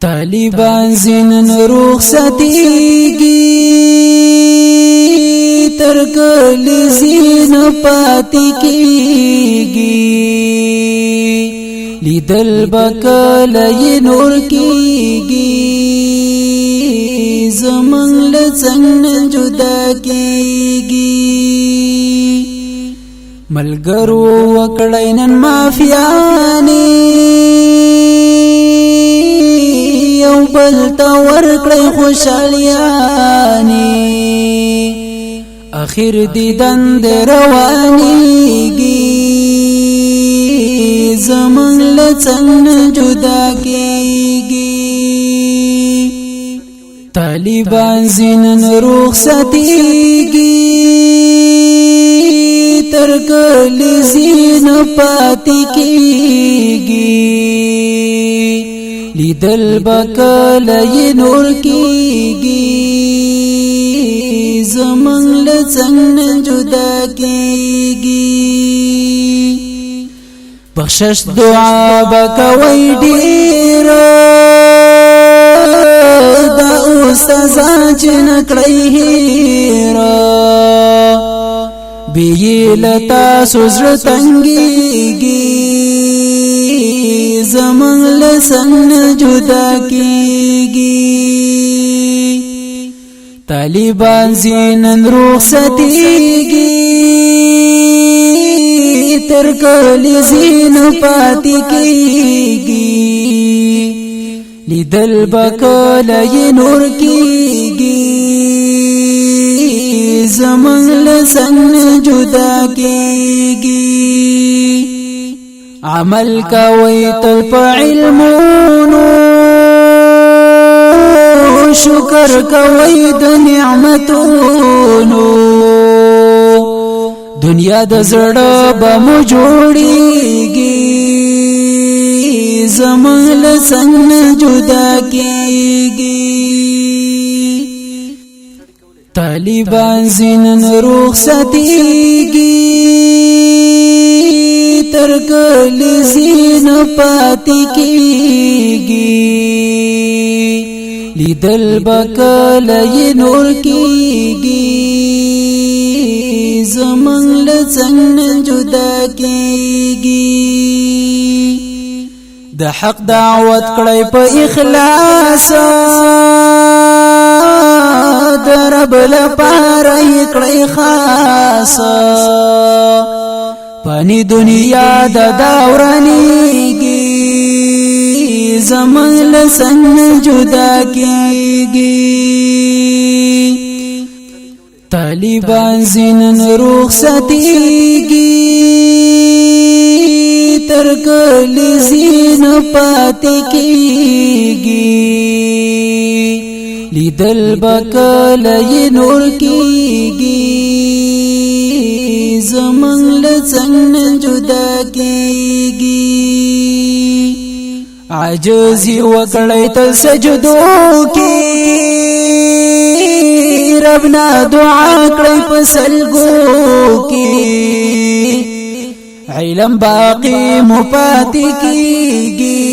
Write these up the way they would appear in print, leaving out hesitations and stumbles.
طالبان زینن رخصتیږي تر کلی زین پاتې کېږي لیدل بکله نور کېږي زمنګ له څنګه جدا کېږي ملګرو وکړای نن مافیانې یو بل ته ورکړی خوشالیانې اخر دیدن د روانېږي زمنګ له څنګه جدا کېږي طالبان زینن رخصتیږي تر کلی زین پاتې کېږي لیدل بکله نور کېږي زمنګ له څنګه جدا کېږي بخشش دعا بکوي ډېر دا سزا چې نکړی هېر بیلتا سوزر تنگیږي زمنګ له څنګه جدا کېږي طالبان زینن رخصتیږي تر کلی زین پاتې کېږي لیدل بکله نور کېږي زمنګ له څنګه جدا کېږي عمل کوي تل په علمونو شکر کوي د نعمتونو دنیا د زړه به مو جوړیږي زمنګ له څنګه جدا کېږي طالبان زینن رخصتیږي تر کلی زین پاتې کېږي لیدل بکله نور کېږي زمنګ له څنګه جدا کېږي د حق دعوت کړی په اخلاص د رب لپاره کړی خاص پانی دنیا د داورانېږي زمنګ له څنګه جدا کېږي طالبان زینن رخصتیږي تر کلی زین پاتې کېږي لیدل بکله نور کېږي زمنګ له څنګه جدا کېږي عاجز وکړی تل سجدو کې ربنا دعا کړی په سلګو کې علم باقی مپاتې کېږي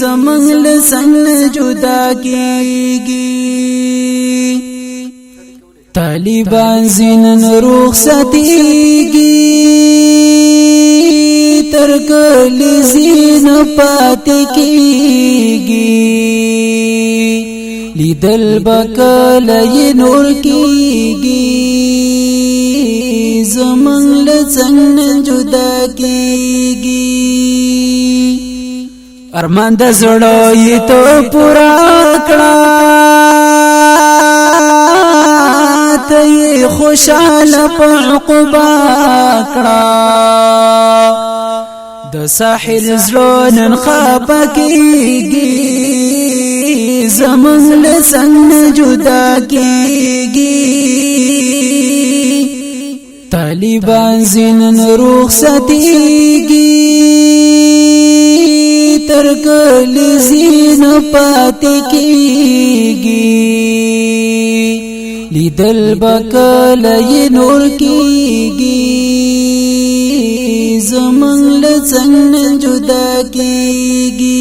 زمنګ له څنګه جدا کېږي طالبان زینن رخصتیږي تر کلی زین پاتې کېږي لیدل بکله نور کېږي زمنګ له څنګه جدا کېږي ارمان د زړه یې ته پورا کړه ته یې خوشاله په عقبا کړه د ساحل زړه نن خفه کېږي زمنګ له څنګه جدا کېږي طالبان زینن رخصتیږي تر کلی زین پاتې کېږي لیدل بکله نور کېږي زمنګ له څنګه جدا کېږي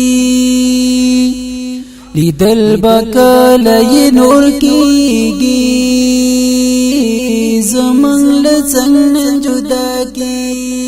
لیدل بکلی نور کیږي زمنګ له څنګه جدا کی